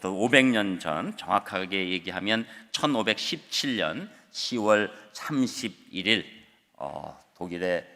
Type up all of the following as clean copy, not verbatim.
지금으로부터 500년 전, 정확하게 얘기하면 1517년 10월 31일 독일의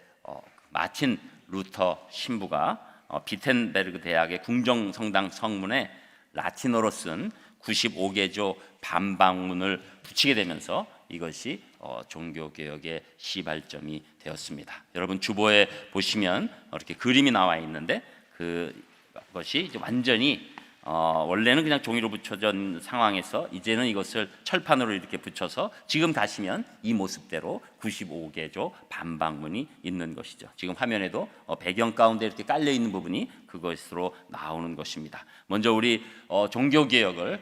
마틴 루터 신부가 비텐베르그 대학의 궁정성당 성문에 라틴어로 쓴 95개조 반박문을 붙이게 되면서 이것이 종교개혁의 시발점이 되었습니다. 여러분 주보에 보시면 이렇게 그림이 나와 있는데 그것이 이제 완전히 원래는 그냥 종이로 붙여진 상황에서 이제는 이것을 철판으로 이렇게 붙여서 지금 가시면 이 모습대로 95개조 반박문이 있는 것이죠. 지금 화면에도 배경 가운데 이렇게 깔려 있는 부분이 그것으로 나오는 것입니다. 먼저 우리 종교개혁을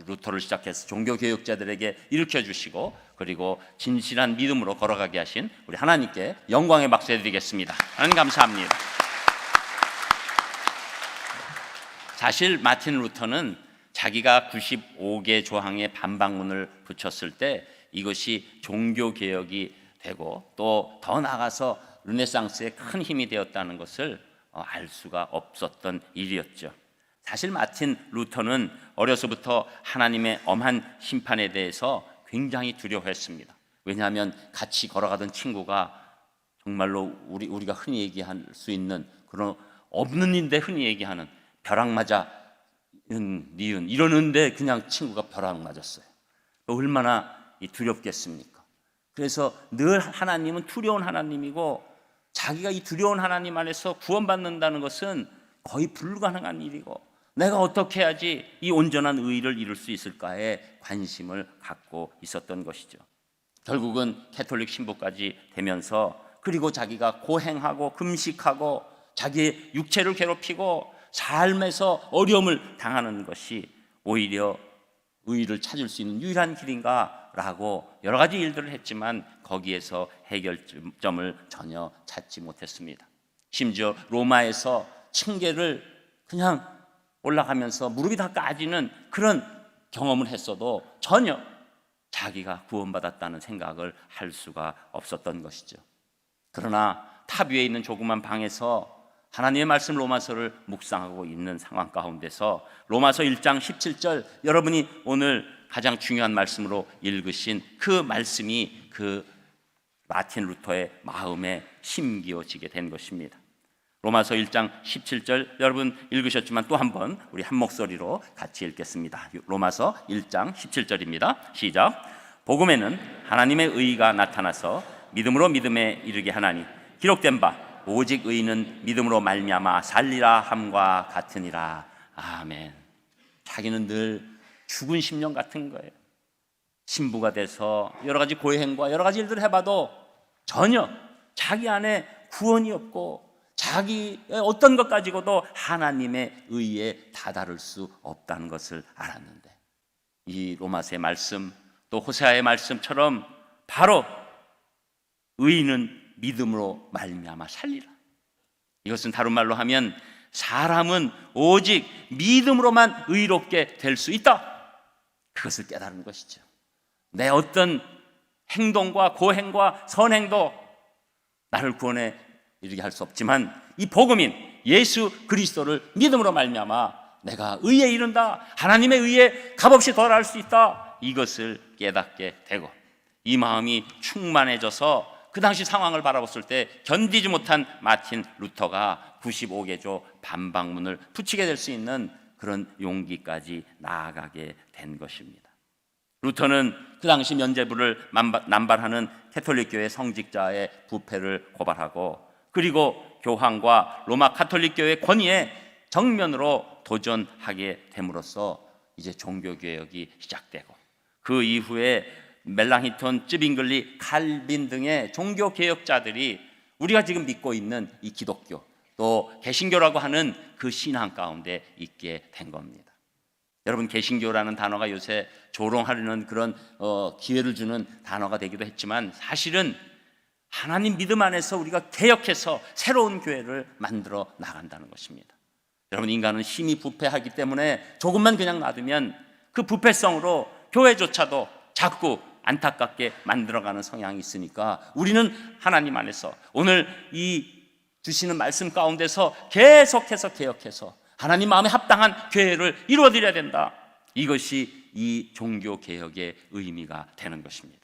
루터를 시작해서 종교개혁자들에게 일으켜주시고 그리고 진실한 믿음으로 걸어가게 하신 우리 하나님께 영광의 박수 해드리겠습니다. 하나님 감사합니다. 사실 마틴 루터는 자기가 95개 조항의 반박문을 붙였을 때 이것이 종교개혁이 되고 또 더 나아가서 르네상스에 큰 힘이 되었다는 것을 알 수가 없었던 일이었죠. 사실 마틴 루터는 어려서부터 하나님의 엄한 심판에 대해서 굉장히 두려워했습니다. 왜냐하면 같이 걸어가던 친구가 정말로 우리가 흔히 얘기할 수 있는 그런 없는 일인데 흔히 얘기하는 벼락 맞아 니은 이러는데 그냥 친구가 벼락 맞았어요. 얼마나 두렵겠습니까? 그래서 늘 하나님은 두려운 하나님이고 자기가 이 두려운 하나님 안에서 구원받는다는 것은 거의 불가능한 일이고 내가 어떻게 해야지 이 온전한 의를 이룰 수 있을까에 관심을 갖고 있었던 것이죠. 결국은 캐톨릭 신부까지 되면서 그리고 자기가 고행하고 금식하고 자기의 육체를 괴롭히고 삶에서 어려움을 당하는 것이 오히려 의의를 찾을 수 있는 유일한 길인가 라고 여러 가지 일들을 했지만 거기에서 해결점을 전혀 찾지 못했습니다. 심지어 로마에서 층계를 그냥 올라가면서 무릎이 다 까지는 그런 경험을 했어도 전혀 자기가 구원받았다는 생각을 할 수가 없었던 것이죠. 그러나 탑 위에 있는 조그만 방에서 하나님의 말씀 로마서를 묵상하고 있는 상황 가운데서 로마서 1장 17절 여러분이 오늘 가장 중요한 말씀으로 읽으신 그 말씀이 그 마틴 루터의 마음에 심기어지게 된 것입니다. 로마서 1장 17절 여러분 읽으셨지만 또 한 번 우리 한 목소리로 같이 읽겠습니다. 로마서 1장 17절입니다. 시작. 복음에는 하나님의 의가 나타나서 믿음으로 믿음에 이르게 하나니 기록된 바 오직 의인은 믿음으로 말미암아 살리라 함과 같으니라. 아멘. 자기는 늘 죽은 심령 같은 거예요. 신부가 돼서 여러 가지 고행과 여러 가지 일들을 해봐도 전혀 자기 안에 구원이 없고 자기의 어떤 것 가지고도 하나님의 의에 다다를 수 없다는 것을 알았는데 이 로마서의 말씀 또 호세아의 말씀처럼 바로 의인은 믿음으로 말미암아 살리라. 이것은 다른 말로 하면 사람은 오직 믿음으로만 의롭게 될 수 있다. 그것을 깨달은 것이죠. 내 어떤 행동과 고행과 선행도 나를 구원에 이르게 할 수 없지만 이 복음인 예수 그리스도를 믿음으로 말미암아 내가 의에 이른다. 하나님의 의에 값없이 도달할 수 있다. 이것을 깨닫게 되고 이 마음이 충만해져서 그 당시 상황을 바라봤을 때 견디지 못한 마틴 루터가 95개조 반박문을 붙이게 될 수 있는 그런 용기까지 나아가게 된 것입니다. 루터는 그 당시 면죄부를 남발하는 캐톨릭교회 성직자의 부패를 고발하고 그리고 교황과 로마 카톨릭교회 권위에 정면으로 도전하게 됨으로써 이제 종교개혁이 시작되고 그 이후에 멜랑히톤, 쯔빙글리, 칼빈 등의 종교개혁자들이 우리가 지금 믿고 있는 이 기독교 또 개신교라고 하는 그 신앙 가운데 있게 된 겁니다. 여러분 개신교라는 단어가 요새 조롱하려는 그런 기회를 주는 단어가 되기도 했지만 사실은 하나님 믿음 안에서 우리가 개혁해서 새로운 교회를 만들어 나간다는 것입니다. 여러분 인간은 힘이 부패하기 때문에 조금만 그냥 놔두면 그 부패성으로 교회조차도 자꾸 안타깝게 만들어가는 성향이 있으니까 우리는 하나님 안에서 오늘 이 주시는 말씀 가운데서 계속해서 개혁해서 하나님 마음에 합당한 교회를 이루어드려야 된다. 이것이 이 종교개혁의 의미가 되는 것입니다.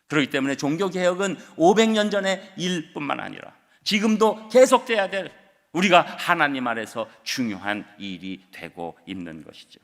그렇기 때문에 종교개혁은 500년 전의 일뿐만 아니라 지금도 계속돼야 될, 우리가 하나님 아래서 중요한 일이 되고 있는 것이죠.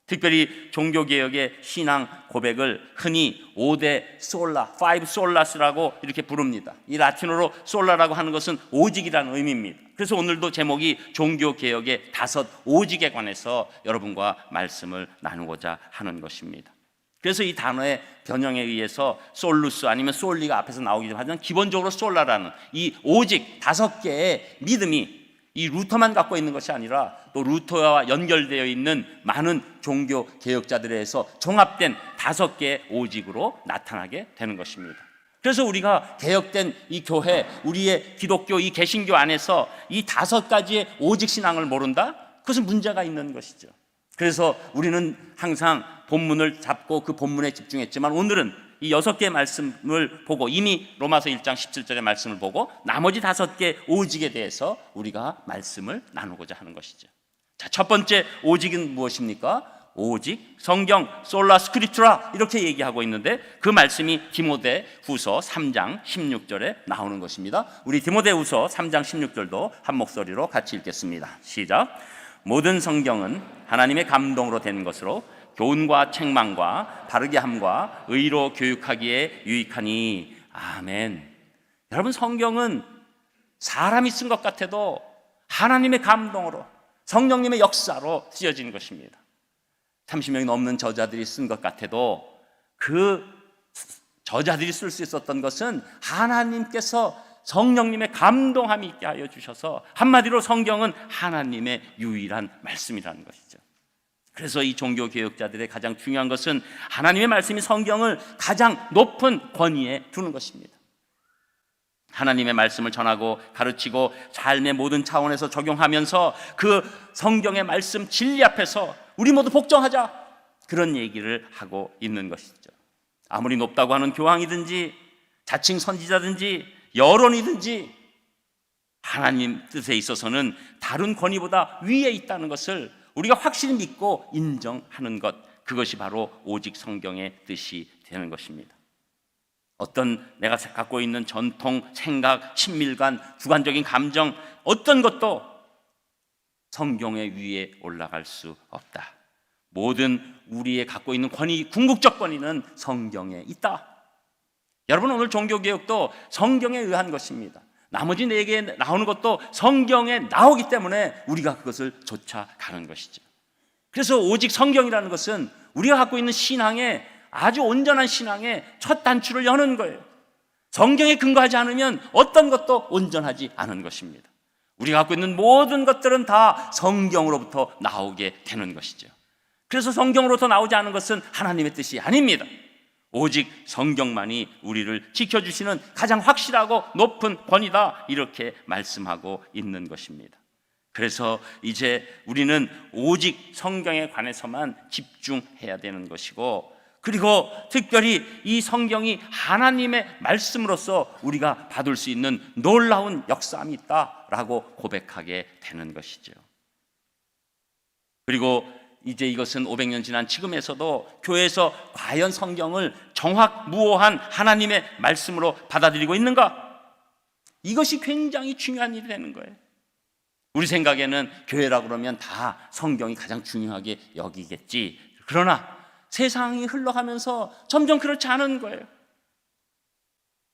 특별히 종교개혁의 신앙 고백을 흔히 5대 솔라, 5 솔라스라고 이렇게 부릅니다. 이 라틴어로 솔라라고 하는 것은 오직이라는 의미입니다. 그래서 오늘도 제목이 종교개혁의 5 오직에 관해서 여러분과 말씀을 나누고자 하는 것입니다. 그래서 이 단어의 변형에 의해서 솔루스 아니면 솔리가 앞에서 나오기도 하지만 기본적으로 솔라라는 이 오직 5개의 믿음이 이 루터만 갖고 있는 것이 아니라 또 루터와 연결되어 있는 많은 종교 개혁자들에 의해서 종합된 5개의 오직으로 나타나게 되는 것입니다. 그래서 우리가 개혁된 이 교회, 우리의 기독교 이 개신교 안에서 이 5가지의 오직 신앙을 모른다? 그것은 문제가 있는 것이죠. 그래서 우리는 항상 본문을 잡고 그 본문에 집중했지만 오늘은 이 6개의 말씀을 보고, 이미 로마서 1장 17절의 말씀을 보고 나머지 5개 오직에 대해서 우리가 말씀을 나누고자 하는 것이죠. 자, 첫 번째 오직은 무엇입니까? 오직 성경, 솔라 스크립투라 이렇게 얘기하고 있는데 그 말씀이 디모데 후서 3장 16절에 나오는 것입니다. 우리 디모데 후서 3장 16절도 한 목소리로 같이 읽겠습니다. 시작. 모든 성경은 하나님의 감동으로 된 것으로 교훈과 책망과 바르게 함과 의로 교육하기에 유익하니. 아멘. 여러분, 성경은 사람이 쓴 것 같아도 하나님의 감동으로, 성령님의 역사로 쓰여진 것입니다. 30명이 넘는 저자들이 쓴 것 같아도 그 저자들이 쓸 수 있었던 것은 하나님께서 성령님의 감동함이 있게 하여 주셔서, 한마디로 성경은 하나님의 유일한 말씀이라는 것이죠. 그래서 이 종교개혁자들의 가장 중요한 것은 하나님의 말씀이 성경을 가장 높은 권위에 두는 것입니다. 하나님의 말씀을 전하고 가르치고 삶의 모든 차원에서 적용하면서 그 성경의 말씀 진리 앞에서 우리 모두 복종하자, 그런 얘기를 하고 있는 것이죠. 아무리 높다고 하는 교황이든지 자칭 선지자든지 여론이든지 하나님 뜻에 있어서는 다른 권위보다 위에 있다는 것을 우리가 확실히 믿고 인정하는 것, 그것이 바로 오직 성경의 뜻이 되는 것입니다. 어떤 내가 갖고 있는 전통, 생각, 친밀감, 주관적인 감정, 어떤 것도 성경의 위에 올라갈 수 없다. 모든 우리의 갖고 있는 권위, 궁극적 권위는 성경에 있다. 여러분, 오늘 종교개혁도 성경에 의한 것입니다. 나머지 4개 나오는 것도 성경에 나오기 때문에 우리가 그것을 쫓아가는 것이죠. 그래서 오직 성경이라는 것은 우리가 갖고 있는 신앙의, 아주 온전한 신앙의 첫 단추를 여는 거예요. 성경에 근거하지 않으면 어떤 것도 온전하지 않은 것입니다. 우리가 갖고 있는 모든 것들은 다 성경으로부터 나오게 되는 것이죠. 그래서 성경으로부터 나오지 않은 것은 하나님의 뜻이 아닙니다. 오직 성경만이 우리를 지켜주시는 가장 확실하고 높은 권위다, 이렇게 말씀하고 있는 것입니다. 그래서 이제 우리는 오직 성경에 관해서만 집중해야 되는 것이고, 그리고 특별히 이 성경이 하나님의 말씀으로서 우리가 받을 수 있는 놀라운 역사함이 있다라고 고백하게 되는 것이죠. 그리고 이제 이것은 500년 지난 지금에서도 교회에서 과연 성경을 정확무오한 하나님의 말씀으로 받아들이고 있는가? 이것이 굉장히 중요한 일이 되는 거예요. 우리 생각에는 교회라고 그러면 다 성경이 가장 중요하게 여기겠지. 그러나 세상이 흘러가면서 점점 그렇지 않은 거예요.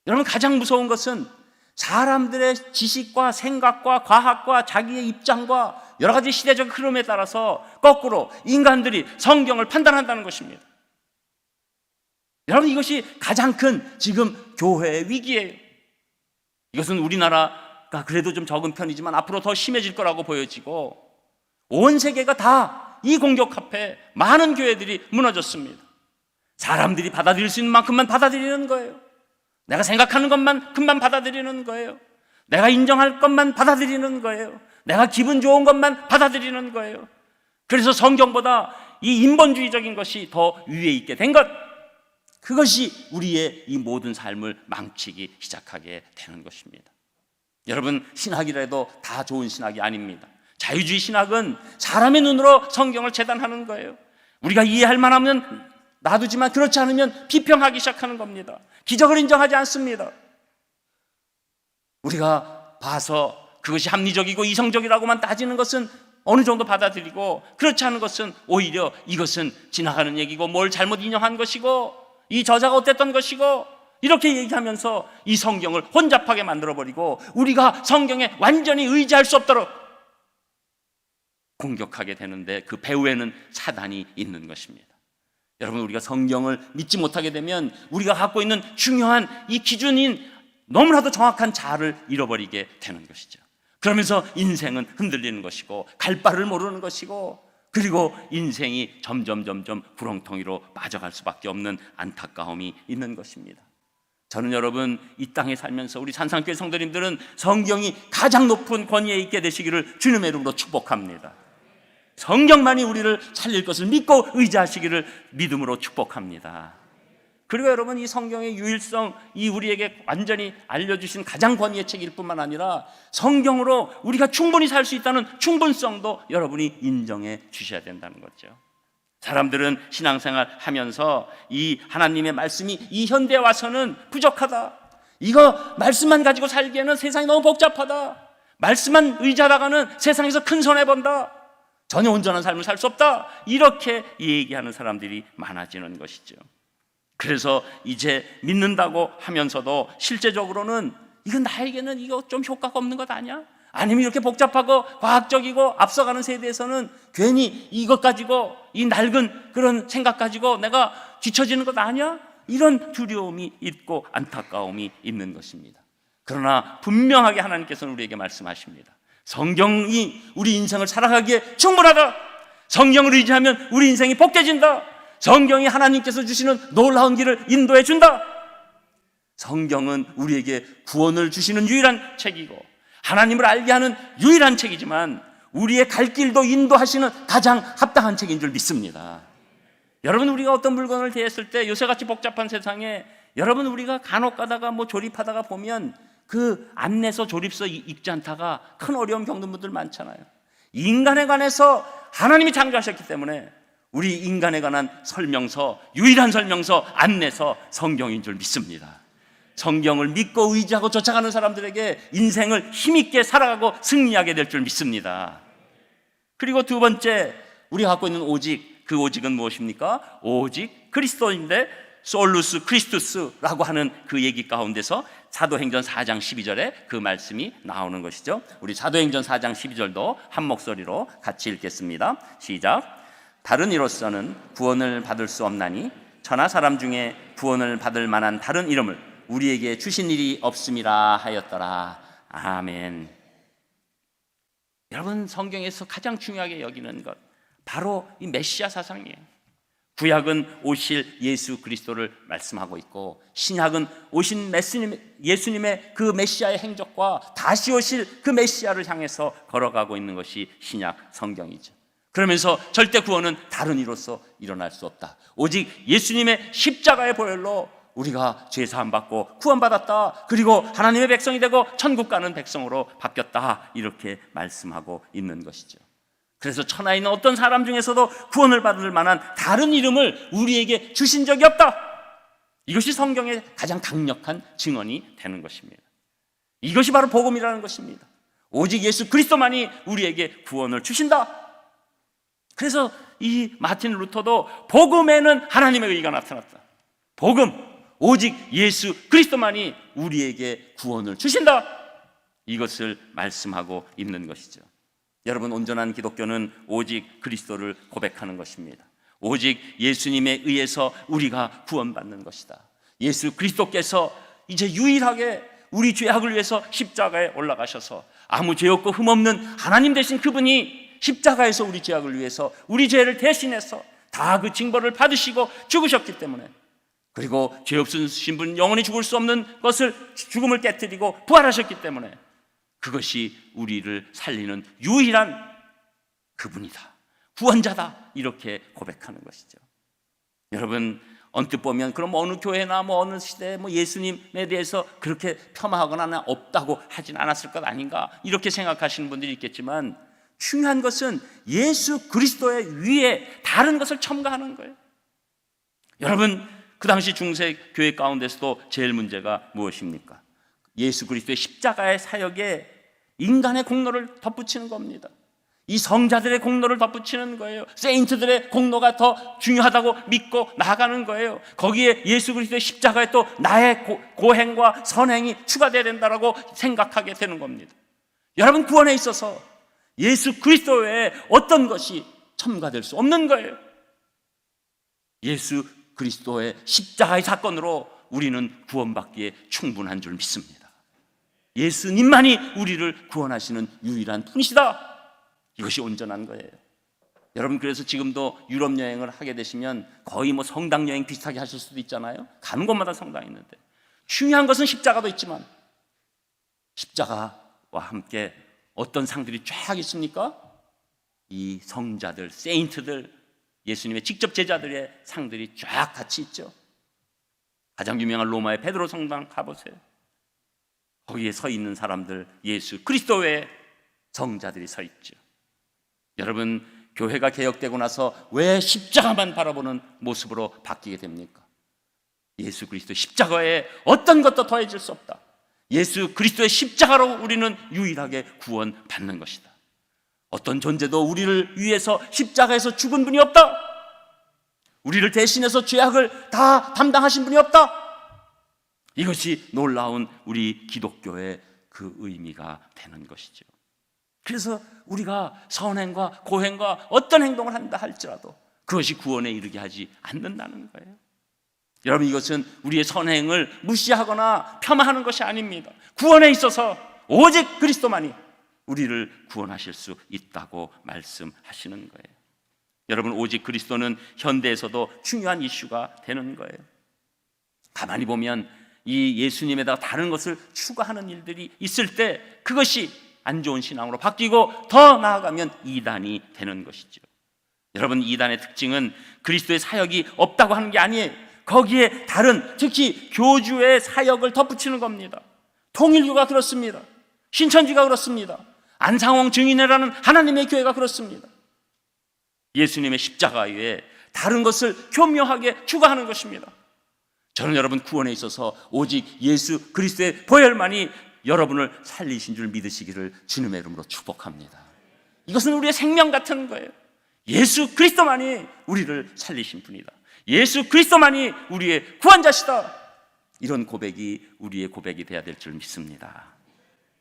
여러분, 가장 무서운 것은 사람들의 지식과 생각과 과학과 자기의 입장과 여러 가지 시대적 흐름에 따라서 거꾸로 인간들이 성경을 판단한다는 것입니다. 여러분, 이것이 가장 큰 지금 교회의 위기예요. 이것은 우리나라가 그래도 좀 적은 편이지만 앞으로 더 심해질 거라고 보여지고, 온 세계가 다 이 공격 앞에 많은 교회들이 무너졌습니다. 사람들이 받아들일 수 있는 만큼만 받아들이는 거예요. 내가 생각하는 것만큼만 받아들이는 거예요. 내가 인정할 것만 받아들이는 거예요. 내가 기분 좋은 것만 받아들이는 거예요. 그래서 성경보다 이 인본주의적인 것이 더 위에 있게 된 것, 그것이 우리의 이 모든 삶을 망치기 시작하게 되는 것입니다. 여러분, 신학이라도 다 좋은 신학이 아닙니다. 자유주의 신학은 사람의 눈으로 성경을 재단하는 거예요. 우리가 이해할 만하면 놔두지만 그렇지 않으면 비평하기 시작하는 겁니다. 기적을 인정하지 않습니다. 우리가 봐서 그것이 합리적이고 이성적이라고만 따지는 것은 어느 정도 받아들이고, 그렇지 않은 것은 오히려 이것은 지나가는 얘기고 뭘 잘못 인용한 것이고 이 저자가 어땠던 것이고 이렇게 얘기하면서 이 성경을 혼잡하게 만들어버리고 우리가 성경에 완전히 의지할 수 없도록 공격하게 되는데, 그 배후에는 사단이 있는 것입니다. 여러분, 우리가 성경을 믿지 못하게 되면 우리가 갖고 있는 중요한 이 기준인 너무나도 정확한 자아를 잃어버리게 되는 것이죠. 그러면서 인생은 흔들리는 것이고 갈 바를 모르는 것이고, 그리고 인생이 점점 구렁텅이로 빠져갈 수밖에 없는 안타까움이 있는 것입니다. 저는 여러분, 이 땅에 살면서 우리 산상교회 성도님들은 성경이 가장 높은 권위에 있게 되시기를 주님의 이름으로 축복합니다. 성경만이 우리를 살릴 것을 믿고 의지하시기를 믿음으로 축복합니다. 그리고 여러분, 이 성경의 유일성, 이 우리에게 완전히 알려주신 가장 권위의 책일 뿐만 아니라 성경으로 우리가 충분히 살 수 있다는 충분성도 여러분이 인정해 주셔야 된다는 거죠. 사람들은 신앙생활 하면서 이 하나님의 말씀이 이 현대에 와서는 부족하다, 이거 말씀만 가지고 살기에는 세상이 너무 복잡하다, 말씀만 의지하다가는 세상에서 큰 손해본다, 전혀 온전한 삶을 살 수 없다, 이렇게 얘기하는 사람들이 많아지는 것이죠. 그래서 이제 믿는다고 하면서도 실제적으로는 이건 나에게는 이거 좀 효과가 없는 것 아니야? 아니면 이렇게 복잡하고 과학적이고 앞서가는 세대에서는 괜히 이것 가지고, 이 낡은 그런 생각 가지고 내가 뒤처지는 것 아니야? 이런 두려움이 있고 안타까움이 있는 것입니다. 그러나 분명하게 하나님께서는 우리에게 말씀하십니다. 성경이 우리 인생을 살아가기에 충분하다. 성경을 의지하면 우리 인생이 복되진다. 성경이 하나님께서 주시는 놀라운 길을 인도해 준다. 성경은 우리에게 구원을 주시는 유일한 책이고 하나님을 알게 하는 유일한 책이지만 우리의 갈 길도 인도하시는 가장 합당한 책인 줄 믿습니다. 여러분, 우리가 어떤 물건을 대했을 때 요새같이 복잡한 세상에 여러분, 우리가 간혹 가다가 조립하다가 보면 그 안내서 조립서 읽지 않다가 큰 어려움 겪는 분들 많잖아요. 인간에 관해서 하나님이 창조하셨기 때문에 우리 인간에 관한 설명서, 유일한 설명서, 안내서 성경인 줄 믿습니다. 성경을 믿고 의지하고 쫓아가는 사람들에게 인생을 힘있게 살아가고 승리하게 될 줄 믿습니다. 그리고 두 번째, 우리가 갖고 있는 오직, 그 오직은 무엇입니까? 오직 그리스도인데 솔루스 크리스투스라고 하는 그 얘기 가운데서 사도행전 4장 12절에 그 말씀이 나오는 것이죠. 우리 사도행전 4장 12절도 한 목소리로 같이 읽겠습니다. 시작. 다른 이로서는 구원을 받을 수 없나니 천하 사람 중에 구원을 받을 만한 다른 이름을 우리에게 주신 일이 없음이라 하였더라. 아멘. 여러분, 성경에서 가장 중요하게 여기는 것, 바로 이 메시아 사상이에요. 구약은 오실 예수 그리스도를 말씀하고 있고, 신약은 오신 예수님의 그 메시아의 행적과 다시 오실 그 메시아를 향해서 걸어가고 있는 것이 신약 성경이죠. 그러면서 절대 구원은 다른 이로서 일어날 수 없다. 오직 예수님의 십자가의 보혈로 우리가 죄 사함 받고 구원받았다. 그리고 하나님의 백성이 되고 천국 가는 백성으로 바뀌었다. 이렇게 말씀하고 있는 것이죠. 그래서 천하에 있는 어떤 사람 중에서도 구원을 받을 만한 다른 이름을 우리에게 주신 적이 없다. 이것이 성경의 가장 강력한 증언이 되는 것입니다. 이것이 바로 복음이라는 것입니다. 오직 예수 그리스도만이 우리에게 구원을 주신다. 그래서 이 마틴 루터도 복음에는 하나님의 의가 나타났다. 복음, 오직 예수 그리스도만이 우리에게 구원을 주신다. 이것을 말씀하고 있는 것이죠. 여러분, 온전한 기독교는 오직 그리스도를 고백하는 것입니다. 오직 예수님에 의해서 우리가 구원받는 것이다. 예수 그리스도께서 이제 유일하게 우리 죄악을 위해서 십자가에 올라가셔서 아무 죄 없고 흠없는 하나님 되신 그분이 십자가에서 우리 죄악을 위해서 우리 죄를 대신해서 다 그 징벌을 받으시고 죽으셨기 때문에, 그리고 죄 없으신 분, 영원히 죽을 수 없는 것을, 죽음을 깨뜨리고 부활하셨기 때문에 그것이 우리를 살리는 유일한 그분이다, 구원자다, 이렇게 고백하는 것이죠. 여러분, 언뜻 보면 그럼 어느 교회나 어느 시대에 예수님에 대해서 그렇게 폄하하거나 없다고 하진 않았을 것 아닌가, 이렇게 생각하시는 분들이 있겠지만, 중요한 것은 예수 그리스도의 위에 다른 것을 첨가하는 거예요. 여러분, 그 당시 중세 교회 가운데서도 제일 문제가 무엇입니까? 예수 그리스도의 십자가의 사역에 인간의 공로를 덧붙이는 겁니다. 이 성자들의 공로를 덧붙이는 거예요. 세인트들의 공로가 더 중요하다고 믿고 나아가는 거예요. 거기에 예수 그리스도의 십자가에 또 나의 고행과 선행이 추가되어야 된다고 생각하게 되는 겁니다. 여러분, 구원에 있어서 예수 그리스도 외에 어떤 것이 첨가될 수 없는 거예요. 예수 그리스도의 십자가의 사건으로 우리는 구원받기에 충분한 줄 믿습니다. 예수님만이 우리를 구원하시는 유일한 분이시다. 이것이 온전한 거예요. 여러분, 그래서 지금도 유럽 여행을 하게 되시면 거의 성당 여행 비슷하게 하실 수도 있잖아요. 가는 곳마다 성당이 있는데, 중요한 것은 십자가도 있지만 십자가와 함께 어떤 상들이 쫙 있습니까? 이 성자들, 세인트들, 예수님의 직접 제자들의 상들이 쫙 같이 있죠. 가장 유명한 로마의 베드로 성당 가보세요. 거기에 서 있는 사람들, 예수 그리스도 외에 성자들이 서 있죠. 여러분, 교회가 개혁되고 나서 왜 십자가만 바라보는 모습으로 바뀌게 됩니까? 예수 그리스도 십자가에 어떤 것도 더해질 수 없다. 예수 그리스도의 십자가로 우리는 유일하게 구원받는 것이다. 어떤 존재도 우리를 위해서 십자가에서 죽은 분이 없다. 우리를 대신해서 죄악을 다 담당하신 분이 없다. 이것이 놀라운 우리 기독교의 그 의미가 되는 것이죠. 그래서 우리가 선행과 고행과 어떤 행동을 한다 할지라도 그것이 구원에 이르게 하지 않는다는 거예요. 여러분, 이것은 우리의 선행을 무시하거나 폄하하는 것이 아닙니다. 구원에 있어서 오직 그리스도만이 우리를 구원하실 수 있다고 말씀하시는 거예요. 여러분, 오직 그리스도는 현대에서도 중요한 이슈가 되는 거예요. 가만히 보면 이 예수님에다가 다른 것을 추가하는 일들이 있을 때 그것이 안 좋은 신앙으로 바뀌고 더 나아가면 이단이 되는 것이죠. 여러분, 이단의 특징은 그리스도의 사역이 없다고 하는 게 아니에요. 거기에 다른, 특히 교주의 사역을 덧붙이는 겁니다. 통일교가 그렇습니다. 신천지가 그렇습니다. 안상홍 증인회라는 하나님의 교회가 그렇습니다. 예수님의 십자가 외에 다른 것을 교묘하게 추가하는 것입니다. 저는 여러분, 구원에 있어서 오직 예수 그리스도의 보혈만이 여러분을 살리신 줄 믿으시기를 주님의 이름으로 축복합니다. 이것은 우리의 생명 같은 거예요. 예수 그리스도만이 우리를 살리신 분이다. 예수 그리스도만이 우리의 구원자시다. 이런 고백이 우리의 고백이 되어야 될 줄 믿습니다.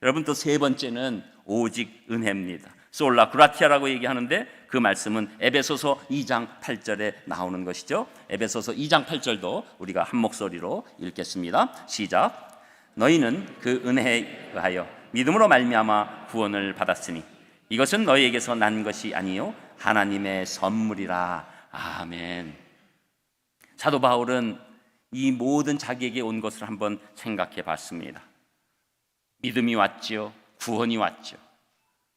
여러분, 또 세 번째는 오직 은혜입니다. 솔라 그라티아라고 얘기하는데 그 말씀은 에베소서 2장 8절에 나오는 것이죠. 에베소서 2장 8절도 우리가 한 목소리로 읽겠습니다. 시작. 너희는 그 은혜에 의하여 믿음으로 말미암아 구원을 받았으니 이것은 너희에게서 난 것이 아니요 하나님의 선물이라. 아멘. 사도 바울은 이 모든 자기에게 온 것을 한번 생각해 봤습니다. 믿음이 왔죠. 구원이 왔죠.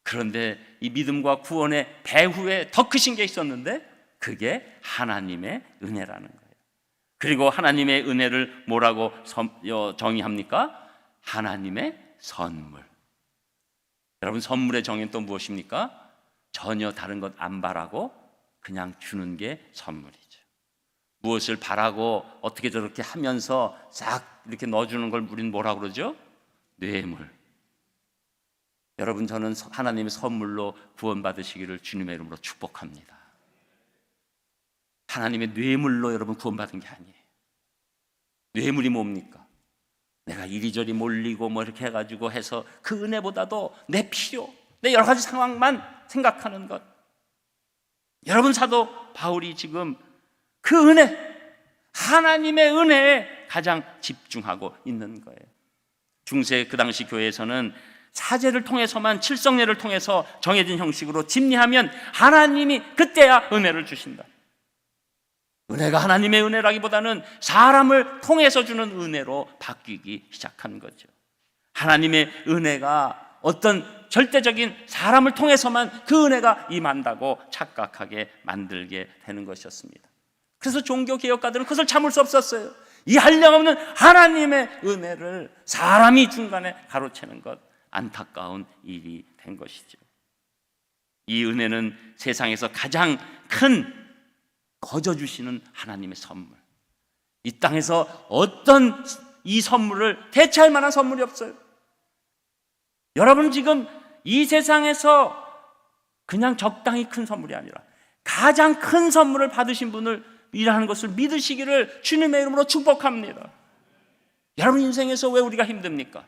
그런데 이 믿음과 구원의 배후에 더 크신 게 있었는데 그게 하나님의 은혜라는 거예요. 그리고 하나님의 은혜를 뭐라고 정의합니까? 하나님의 선물. 여러분, 선물의 정의는 또 무엇입니까? 전혀 다른 것 안 바라고 그냥 주는 게 선물이죠. 무엇을 바라고 어떻게 저렇게 하면서 싹 이렇게 넣어주는 걸 우리는 뭐라고 그러죠? 뇌물. 여러분, 저는 하나님의 선물로 구원받으시기를 주님의 이름으로 축복합니다. 하나님의 뇌물로 여러분 구원받은 게 아니에요. 뇌물이 뭡니까? 내가 이리저리 몰리고 뭐 이렇게 해가지고 해서 그 은혜보다도 내 필요, 내 여러 가지 상황만 생각하는 것. 여러분, 사도 바울이 지금 그 은혜, 하나님의 은혜에 가장 집중하고 있는 거예요. 중세 그 당시 교회에서는 사제를 통해서만, 칠성례를 통해서 정해진 형식으로 집례하면 하나님이 그때야 은혜를 주신다. 은혜가 하나님의 은혜라기보다는 사람을 통해서 주는 은혜로 바뀌기 시작한 거죠. 하나님의 은혜가 어떤 절대적인 사람을 통해서만 그 은혜가 임한다고 착각하게 만들게 되는 것이었습니다. 그래서 종교개혁가들은 그것을 참을 수 없었어요. 이 한량없는 하나님의 은혜를 사람이 중간에 가로채는 것, 안타까운 일이 된 것이죠. 이 은혜는 세상에서 가장 큰 거저 주시는 하나님의 선물. 이 땅에서 어떤 이 선물을 대체할 만한 선물이 없어요. 여러분 지금 이 세상에서 그냥 적당히 큰 선물이 아니라 가장 큰 선물을 받으신 분을 이라는 것을 믿으시기를 주님의 이름으로 축복합니다. 여러분 인생에서 왜 우리가 힘듭니까?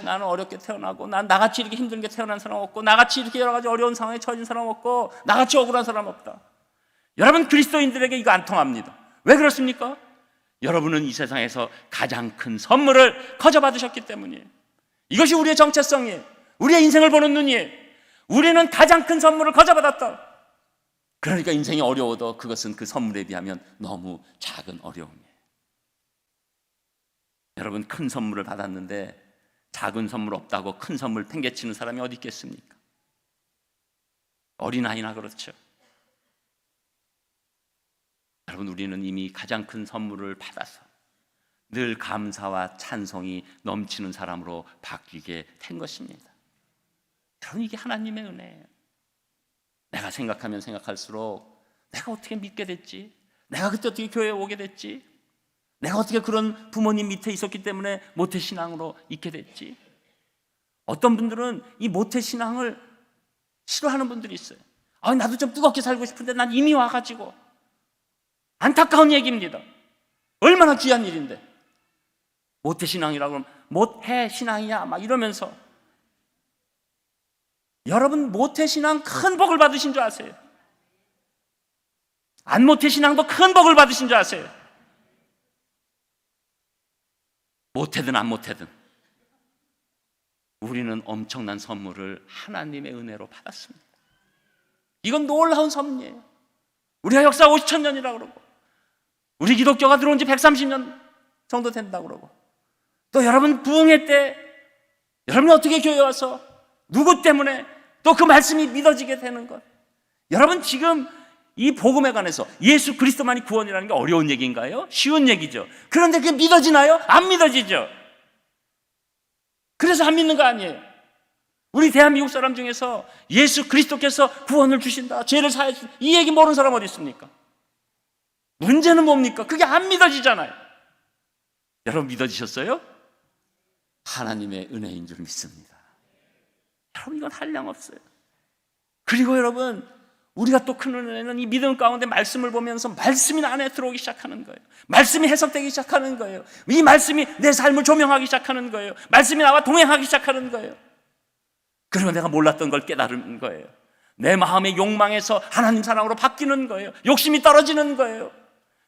나는 어렵게 태어나고 나같이 이렇게 힘들게 태어난 사람 없고 나같이 이렇게 여러 가지 어려운 상황에 처해진 사람 없고 나같이 억울한 사람 없다. 여러분 그리스도인들에게 이거 안 통합니다. 왜 그렇습니까? 여러분은 이 세상에서 가장 큰 선물을 거저 받으셨기 때문이에요. 이것이 우리의 정체성이에요. 우리의 인생을 보는 눈이에요. 우리는 가장 큰 선물을 거저 받았다. 그러니까 인생이 어려워도 그것은 그 선물에 비하면 너무 작은 어려움이에요. 여러분 큰 선물을 받았는데 작은 선물 없다고 큰 선물 팽개치는 사람이 어디 있겠습니까? 어린아이나 그렇죠. 여러분 우리는 이미 가장 큰 선물을 받아서 늘 감사와 찬송이 넘치는 사람으로 바뀌게 된 것입니다. 여러분 이게 하나님의 은혜예요. 내가 생각하면 생각할수록 내가 어떻게 믿게 됐지? 내가 그때 어떻게 교회에 오게 됐지? 내가 어떻게 그런 부모님 밑에 있었기 때문에 모태신앙으로 있게 됐지? 어떤 분들은 이 모태신앙을 싫어하는 분들이 있어요. 나도 좀 뜨겁게 살고 싶은데 난 이미 와가지고. 안타까운 얘기입니다. 얼마나 귀한 일인데 모태신앙이라고 하면 모태신앙이야 막 이러면서 여러분 모태신앙 큰 복을 받으신 줄 아세요? 안 모태신앙도 큰 복을 받으신 줄 아세요? 모태든 안 모태든 우리는 엄청난 선물을 하나님의 은혜로 받았습니다. 이건 놀라운 선물이에요. 우리가 역사 50,000년이라고 그러고 우리 기독교가 들어온 지 130년 정도 된다고 그러고 또 여러분 부흥회 때 여러분이 어떻게 교회에 와서 누구 때문에 또 그 말씀이 믿어지게 되는 것. 여러분 지금 이 복음에 관해서 예수 그리스도만이 구원이라는 게 어려운 얘기인가요? 쉬운 얘기죠. 그런데 그게 믿어지나요? 안 믿어지죠. 그래서 안 믿는 거 아니에요. 우리 대한민국 사람 중에서 예수 그리스도께서 구원을 주신다, 죄를 사해 주신다, 이 얘기 모르는 사람 어디 있습니까? 문제는 뭡니까? 그게 안 믿어지잖아요. 여러분 믿어지셨어요? 하나님의 은혜인 줄 믿습니다. 여러분 이건 한량없어요. 그리고 여러분 우리가 또 큰 은혜는 이 믿음 가운데 말씀을 보면서 말씀이 나 안에 들어오기 시작하는 거예요. 말씀이 해석되기 시작하는 거예요. 이 말씀이 내 삶을 조명하기 시작하는 거예요. 말씀이 나와 동행하기 시작하는 거예요. 그리고 내가 몰랐던 걸 깨달은 거예요. 내 마음의 욕망에서 하나님 사랑으로 바뀌는 거예요. 욕심이 떨어지는 거예요.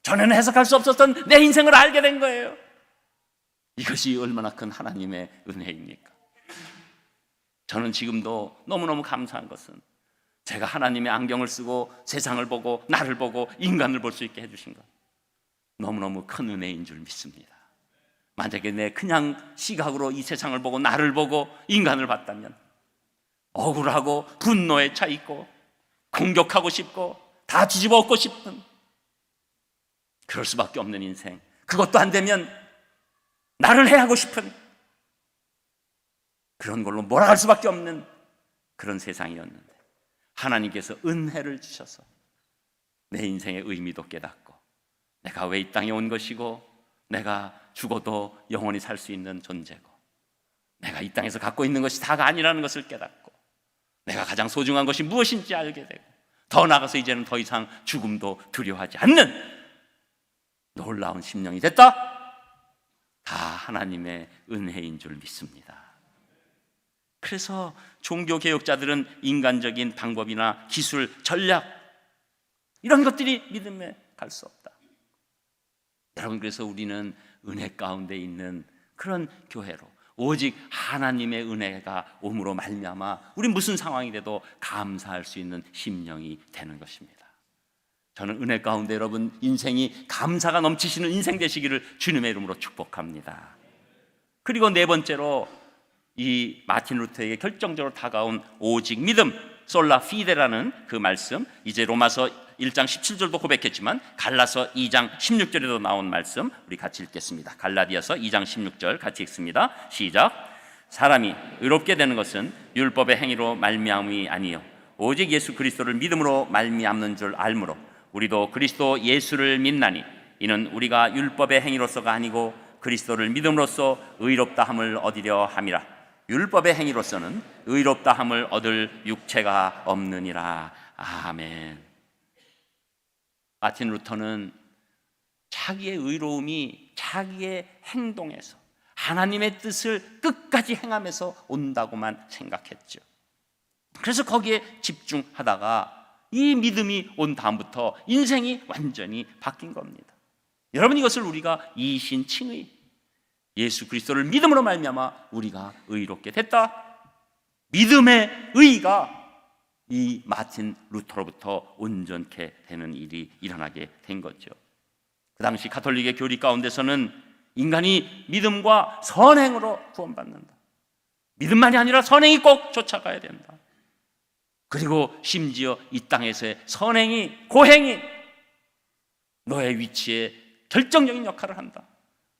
전에는 해석할 수 없었던 내 인생을 알게 된 거예요. 이것이 얼마나 큰 하나님의 은혜입니까? 저는 지금도 너무너무 감사한 것은 제가 하나님의 안경을 쓰고 세상을 보고 나를 보고 인간을 볼 수 있게 해주신 것, 너무너무 큰 은혜인 줄 믿습니다. 만약에 내 그냥 시각으로 이 세상을 보고 나를 보고 인간을 봤다면 억울하고 분노에 차 있고 공격하고 싶고 다 뒤집어 엎고 싶은, 그럴 수밖에 없는 인생, 그것도 안 되면 나를 해하고 싶은 그런 걸로 몰아갈 수밖에 없는 그런 세상이었는데 하나님께서 은혜를 주셔서 내 인생의 의미도 깨닫고 내가 왜 이 땅에 온 것이고 내가 죽어도 영원히 살 수 있는 존재고 내가 이 땅에서 갖고 있는 것이 다가 아니라는 것을 깨닫고 내가 가장 소중한 것이 무엇인지 알게 되고 더 나아가서 이제는 더 이상 죽음도 두려워하지 않는 놀라운 심령이 됐다. 다 하나님의 은혜인 줄 믿습니다. 그래서 종교개혁자들은 인간적인 방법이나 기술, 전략 이런 것들이 믿음에 갈 수 없다. 여러분, 그래서 우리는 은혜 가운데 있는 그런 교회로 오직 하나님의 은혜가 옴으로 말미암아 우리 무슨 상황이 돼도 감사할 수 있는 심령이 되는 것입니다. 저는 은혜 가운데 여러분 인생이 감사가 넘치시는 인생 되시기를 주님의 이름으로 축복합니다. 그리고 네 번째로 이 마틴 루터에게 결정적으로 다가온 오직 믿음, 솔라 피데라는 그 말씀, 이제 로마서 1장 17절도 고백했지만 갈라서 2장 16절에도 나온 말씀 우리 같이 읽겠습니다. 갈라디아서 2장 16절 같이 읽습니다. 시작. 사람이 의롭게 되는 것은 율법의 행위로 말미암음이 아니요 오직 예수 그리스도를 믿음으로 말미암는 줄 알므로 우리도 그리스도 예수를 믿나니 이는 우리가 율법의 행위로서가 아니고 그리스도를 믿음으로써 의롭다 함을 얻으려 함이라. 율법의 행위로서는 의롭다 함을 얻을 육체가 없느니라. 아멘. 마틴 루터는 자기의 의로움이 자기의 행동에서 하나님의 뜻을 끝까지 행하면서 온다고만 생각했죠. 그래서 거기에 집중하다가 이 믿음이 온 다음부터 인생이 완전히 바뀐 겁니다. 여러분, 이것을 우리가 이신칭의, 예수 그리스도를 믿음으로 말미암아 우리가 의롭게 됐다. 믿음의 의가 이 마틴 루터로부터 온전케 되는 일이 일어나게 된 거죠. 그 당시 가톨릭의 교리 가운데서는 인간이 믿음과 선행으로 구원받는다. 믿음만이 아니라 선행이 꼭 쫓아가야 된다. 그리고 심지어 이 땅에서의 선행이, 고행이 너의 위치에 결정적인 역할을 한다.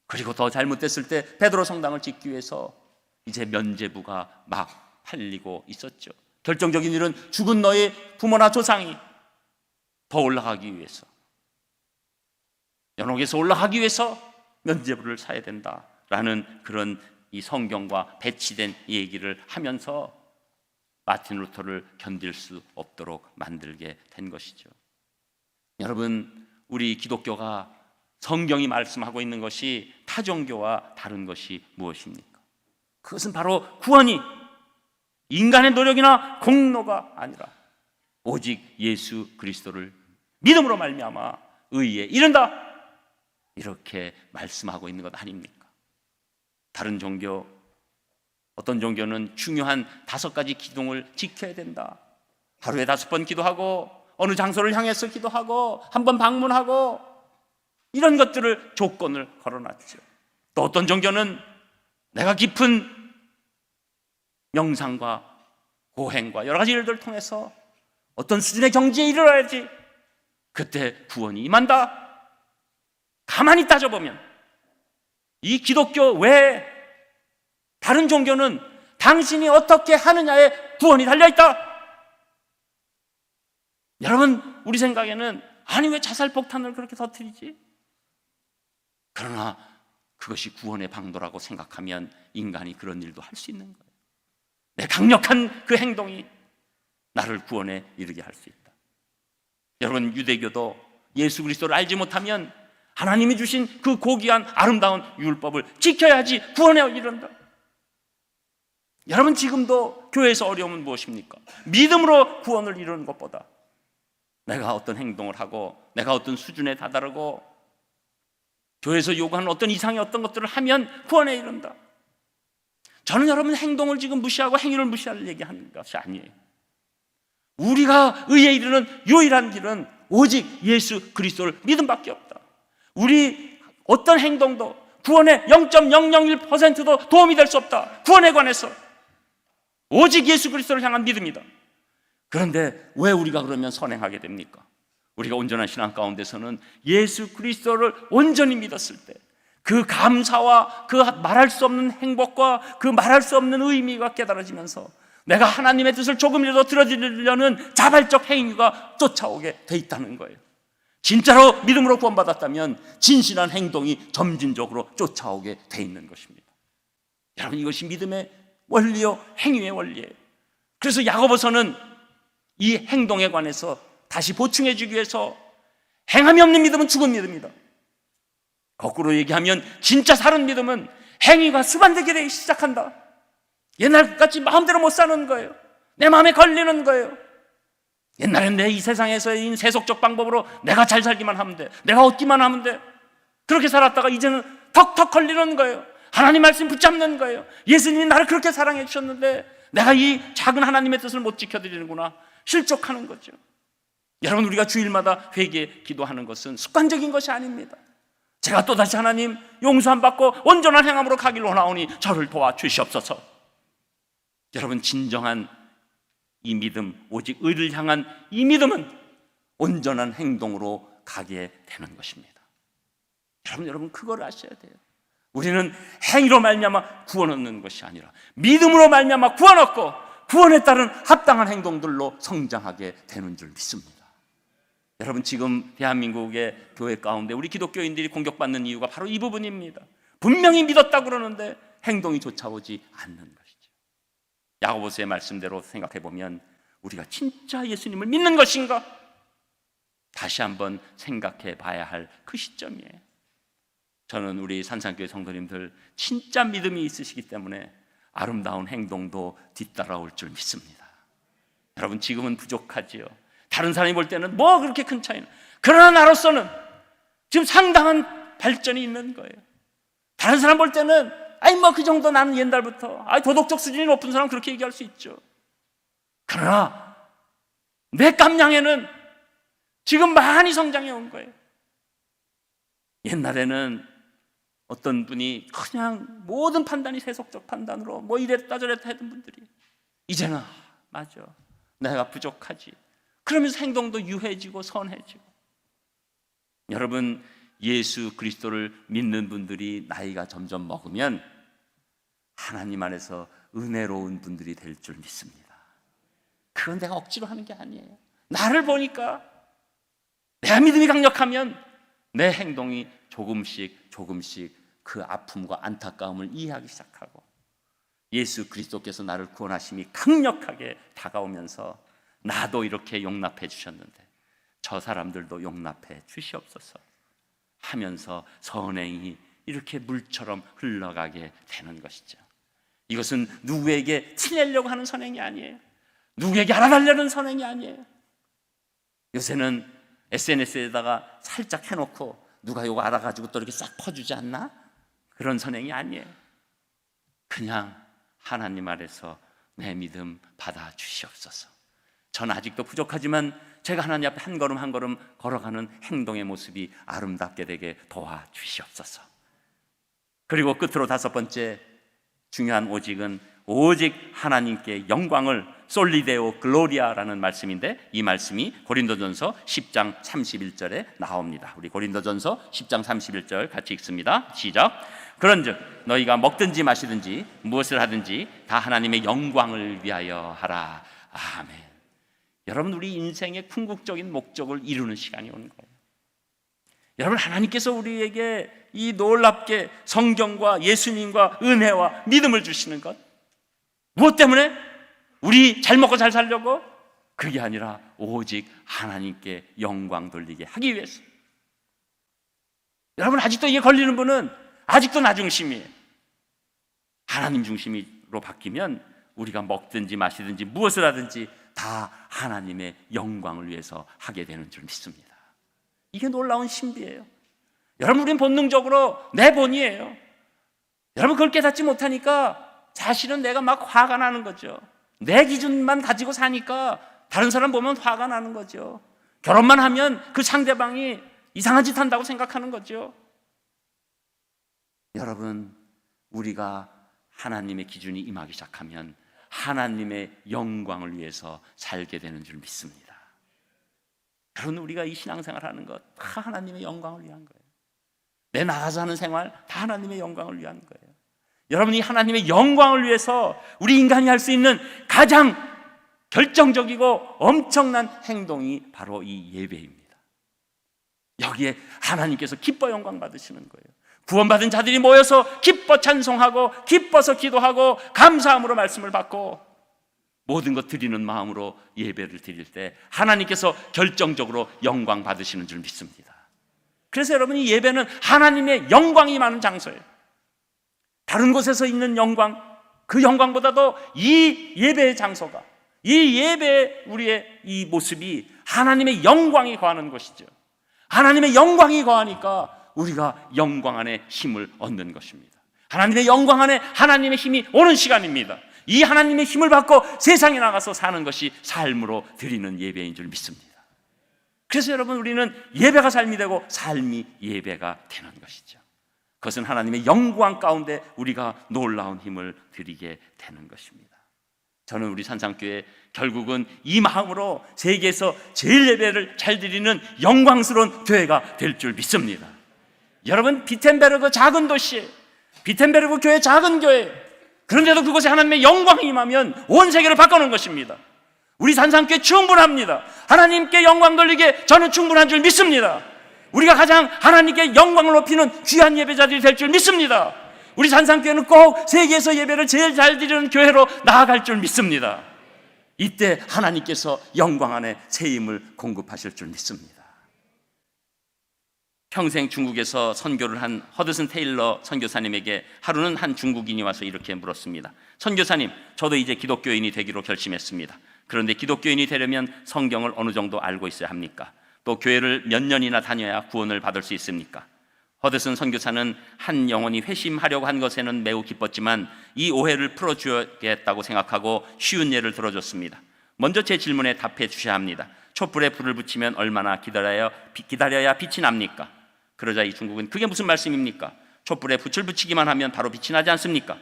그리고 더 잘못됐을 때 베드로 성당을 짓기 위해서 이제 면죄부가 막 팔리고 있었죠. 결정적인 일은 죽은 너의 부모나 조상이 더 올라가기 위해서, 연옥에서 올라가기 위해서 면죄부를 사야 된다라는 그런 이 성경과 배치된 얘기를 하면서 마틴 루터를 견딜 수 없도록 만들게 된 것이죠. 여러분, 우리 기독교가 성경이 말씀하고 있는 것이 타종교와 다른 것이 무엇입니까? 그것은 바로 구원이 인간의 노력이나 공로가 아니라 오직 예수 그리스도를 믿음으로 말미암아 의에 이른다, 이렇게 말씀하고 있는 것 아닙니까? 다른 종교, 어떤 종교는 중요한 5가지 기둥을 지켜야 된다. 하루에 5번 기도하고 어느 장소를 향해서 기도하고 한 번 방문하고 이런 것들을 조건을 걸어놨죠. 또 어떤 종교는 내가 깊은 명상과 고행과 여러 가지 일들을 통해서 어떤 수준의 경지에 이르러야지 그때 구원이 임한다. 가만히 따져보면 이 기독교 외에 다른 종교는 당신이 어떻게 하느냐에 구원이 달려있다. 여러분, 우리 생각에는 아니 왜 자살폭탄을 그렇게 터뜨리지? 그러나 그것이 구원의 방도라고 생각하면 인간이 그런 일도 할 수 있는 거예요. 내 강력한 그 행동이 나를 구원에 이르게 할 수 있다. 여러분, 유대교도 예수 그리스도를 알지 못하면 하나님이 주신 그 고귀한 아름다운 율법을 지켜야지 구원에 이른다. 여러분, 지금도 교회에서 어려움은 무엇입니까? 믿음으로 구원을 이루는 것보다 내가 어떤 행동을 하고 내가 어떤 수준에 다다르고 교회에서 요구하는 어떤 이상의 어떤 것들을 하면 구원에 이른다. 저는 여러분 행동을 지금 무시하고 행위를 무시할 얘기하는 것이 아니에요. 우리가 의에 이르는 유일한 길은 오직 예수 그리스도를 믿음밖에 없다. 우리 어떤 행동도 구원에 0.001%도 도움이 될 수 없다. 구원에 관해서 오직 예수 그리스도를 향한 믿음이다. 그런데 왜 우리가 그러면 선행하게 됩니까? 우리가 온전한 신앙 가운데서는 예수 그리스도를 온전히 믿었을 때 그 감사와 그 말할 수 없는 행복과 그 말할 수 없는 의미가 깨달아지면서 내가 하나님의 뜻을 조금이라도 들어주려는 자발적 행위가 쫓아오게 돼 있다는 거예요. 진짜로 믿음으로 구원받았다면 진실한 행동이 점진적으로 쫓아오게 돼 있는 것입니다. 여러분, 이것이 믿음의 원리요, 행위의 원리예요. 그래서 야고보서는 이 행동에 관해서 다시 보충해 주기 위해서 행함이 없는 믿음은 죽은 믿음이다. 거꾸로 얘기하면 진짜 사는 믿음은 행위가 습관되게 되기 시작한다. 옛날같이 마음대로 못 사는 거예요. 내 마음에 걸리는 거예요. 옛날엔 내 이 세상에서의 세속적 방법으로 내가 잘 살기만 하면 돼, 내가 얻기만 하면 돼, 그렇게 살았다가 이제는 턱턱 걸리는 거예요. 하나님 말씀 붙잡는 거예요. 예수님이 나를 그렇게 사랑해 주셨는데 내가 이 작은 하나님의 뜻을 못 지켜드리는구나, 실족하는 거죠. 여러분, 우리가 주일마다 회개 기도하는 것은 습관적인 것이 아닙니다. 제가 또다시 하나님 용서함 받고 온전한 행함으로 가기를 원하오니 저를 도와주시옵소서. 여러분, 진정한 이 믿음, 오직 의를 향한 이 믿음은 온전한 행동으로 가게 되는 것입니다. 여러분 그걸 아셔야 돼요. 우리는 행위로 말미암아 구원 얻는 것이 아니라 믿음으로 말미암아 구원 얻고 구원에 따른 합당한 행동들로 성장하게 되는 줄 믿습니다. 여러분, 지금 대한민국의 교회 가운데 우리 기독교인들이 공격받는 이유가 바로 이 부분입니다. 분명히 믿었다고 그러는데 행동이 쫓아오지 않는 것이죠. 야고보서의 말씀대로 생각해 보면 우리가 진짜 예수님을 믿는 것인가? 다시 한번 생각해 봐야 할 그 시점이에요. 저는 우리 산상교회 성도님들 진짜 믿음이 있으시기 때문에 아름다운 행동도 뒤따라올 줄 믿습니다. 여러분, 지금은 부족하지요. 다른 사람이 볼 때는 뭐 그렇게 큰 차이는, 그러나 나로서는 지금 상당한 발전이 있는 거예요. 다른 사람 볼 때는 아니 뭐 그 정도, 나는 옛날부터 도덕적 수준이 높은 사람 그렇게 얘기할 수 있죠. 그러나 내 깜냥에는 지금 많이 성장해 온 거예요. 옛날에는 어떤 분이 그냥 모든 판단이 세속적 판단으로 뭐 이랬다 저랬다 했던 분들이 이제는 맞아, 내가 부족하지, 그러면서 행동도 유해지고 선해지고. 여러분, 예수 그리스도를 믿는 분들이 나이가 점점 먹으면 하나님 안에서 은혜로운 분들이 될 줄 믿습니다. 그건 내가 억지로 하는 게 아니에요. 나를 보니까 내 믿음이 강력하면 내 행동이 조금씩 그 아픔과 안타까움을 이해하기 시작하고 예수 그리스도께서 나를 구원하심이 강력하게 다가오면서 나도 이렇게 용납해 주셨는데 저 사람들도 용납해 주시옵소서 하면서 선행이 이렇게 물처럼 흘러가게 되는 것이죠. 이것은 누구에게 티내려고 하는 선행이 아니에요. 누구에게 알아달라는 선행이 아니에요. 요새는 SNS에다가 살짝 해놓고 누가 이거 알아가지고 또 이렇게 싹 퍼주지 않나? 그런 선행이 아니에요. 그냥 하나님 아래서 내 믿음 받아 주시옵소서. 저는 아직도 부족하지만 제가 하나님 앞에 한 걸음 한 걸음 걸어가는 행동의 모습이 아름답게 되게 도와주시옵소서. 그리고 끝으로 다섯 번째 중요한 오직은 오직 하나님께 영광을, 솔리데오 글로리아라는 말씀인데 이 말씀이 고린도전서 10장 31절에 나옵니다. 우리 고린도전서 10장 31절 같이 읽습니다. 시작. 그런즉 너희가 먹든지 마시든지 무엇을 하든지 다 하나님의 영광을 위하여 하라. 아멘. 여러분, 우리 인생의 궁극적인 목적을 이루는 시간이 오는 거예요. 여러분, 하나님께서 우리에게 이 놀랍게 성경과 예수님과 은혜와 믿음을 주시는 것, 무엇 때문에? 우리 잘 먹고 잘 살려고? 그게 아니라 오직 하나님께 영광 돌리게 하기 위해서. 여러분, 아직도 이게 걸리는 분은 아직도 나 중심이에요. 하나님 중심으로 바뀌면 우리가 먹든지 마시든지 무엇을 하든지 다 하나님의 영광을 위해서 하게 되는 줄 믿습니다. 이게 놀라운 신비예요. 여러분, 우리는 본능적으로 내 본이에요. 여러분, 그걸 깨닫지 못하니까 사실은 내가 막 화가 나는 거죠. 내 기준만 가지고 사니까 다른 사람 보면 화가 나는 거죠. 결혼만 하면 그 상대방이 이상한 짓 한다고 생각하는 거죠. 여러분, 우리가 하나님의 기준이 임하기 시작하면 하나님의 영광을 위해서 살게 되는 줄 믿습니다. 여러분, 우리가 이 신앙생활 하는 것 다 하나님의 영광을 위한 거예요. 내 나가서 하는 생활 다 하나님의 영광을 위한 거예요. 여러분이 하나님의 영광을 위해서 우리 인간이 할 수 있는 가장 결정적이고 엄청난 행동이 바로 이 예배입니다. 여기에 하나님께서 기뻐 영광 받으시는 거예요. 구원받은 자들이 모여서 기뻐 찬송하고 기뻐서 기도하고 감사함으로 말씀을 받고 모든 것 드리는 마음으로 예배를 드릴 때 하나님께서 결정적으로 영광 받으시는 줄 믿습니다. 그래서 여러분, 이 예배는 하나님의 영광이 많은 장소예요. 다른 곳에서 있는 영광, 그 영광보다도 이 예배의 장소가, 이 예배의 우리의 이 모습이 하나님의 영광이 거하는 것이죠. 하나님의 영광이 거하니까 우리가 영광 안에 힘을 얻는 것입니다. 하나님의 영광 안에 하나님의 힘이 오는 시간입니다. 이 하나님의 힘을 받고 세상에 나가서 사는 것이 삶으로 드리는 예배인 줄 믿습니다. 그래서 여러분, 우리는 예배가 삶이 되고 삶이 예배가 되는 것이죠. 그것은 하나님의 영광 가운데 우리가 놀라운 힘을 드리게 되는 것입니다. 저는 우리 산상교회 결국은 이 마음으로 세계에서 제일 예배를 잘 드리는 영광스러운 교회가 될 줄 믿습니다. 여러분, 비텐베르그 작은 도시, 비텐베르그 교회 작은 교회, 그런데도 그곳에 하나님의 영광이 임하면 온 세계를 바꿔놓은 것입니다. 우리 산상교회 충분합니다. 하나님께 영광 돌리기에 저는 충분한 줄 믿습니다. 우리가 가장 하나님께 영광을 높이는 귀한 예배자들이 될 줄 믿습니다. 우리 산상교회는 꼭 세계에서 예배를 제일 잘 드리는 교회로 나아갈 줄 믿습니다. 이때 하나님께서 영광 안에 새 힘을 공급하실 줄 믿습니다. 평생 중국에서 선교를 한 허드슨 테일러 선교사님에게 하루는 한 중국인이 와서 이렇게 물었습니다. 선교사님, 저도 이제 기독교인이 되기로 결심했습니다. 그런데 기독교인이 되려면 성경을 어느 정도 알고 있어야 합니까? 또 교회를 몇 년이나 다녀야 구원을 받을 수 있습니까? 허드슨 선교사는 한 영혼이 회심하려고 한 것에는 매우 기뻤지만 이 오해를 풀어주겠다고 생각하고 쉬운 예를 들어줬습니다. 먼저 제 질문에 답해 주셔야 합니다. 촛불에 불을 붙이면 얼마나 기다려야 빛이 납니까? 그러자 이 중국은 그게 무슨 말씀입니까? 촛불에 불을 붙이기만 하면 바로 빛이 나지 않습니까?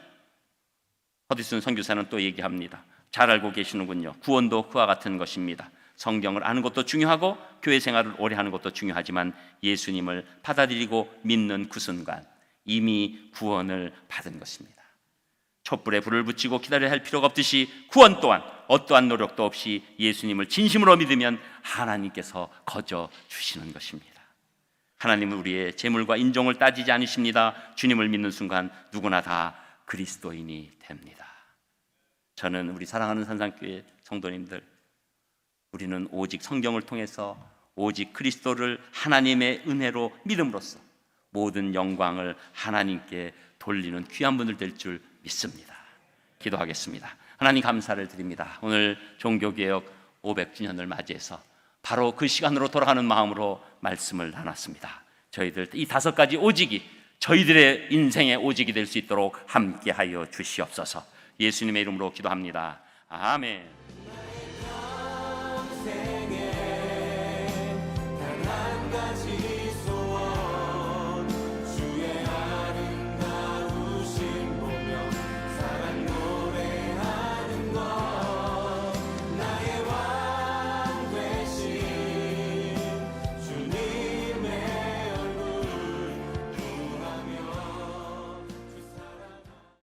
허드슨 선교사는 또 얘기합니다. 잘 알고 계시는군요. 구원도 그와 같은 것입니다. 성경을 아는 것도 중요하고 교회 생활을 오래 하는 것도 중요하지만 예수님을 받아들이고 믿는 그 순간 이미 구원을 받은 것입니다. 촛불에 불을 붙이고 기다려야 할 필요가 없듯이 구원 또한 어떠한 노력도 없이 예수님을 진심으로 믿으면 하나님께서 거저 주시는 것입니다. 하나님은 우리의 재물과 인종을 따지지 않으십니다. 주님을 믿는 순간 누구나 다 그리스도인이 됩니다. 저는 우리 사랑하는 산상교회 성도님들, 우리는 오직 성경을 통해서 오직 그리스도를 하나님의 은혜로 믿음으로써 모든 영광을 하나님께 돌리는 귀한 분들 될 줄 믿습니다. 기도하겠습니다. 하나님 감사를 드립니다. 오늘 종교개혁 500주년을 맞이해서 바로 그 시간으로 돌아가는 마음으로 말씀을 나눴습니다. 저희들 이 5가지 오직이 저희들의 인생의 오직이 될 수 있도록 함께하여 주시옵소서. 예수님의 이름으로 기도합니다. 아멘.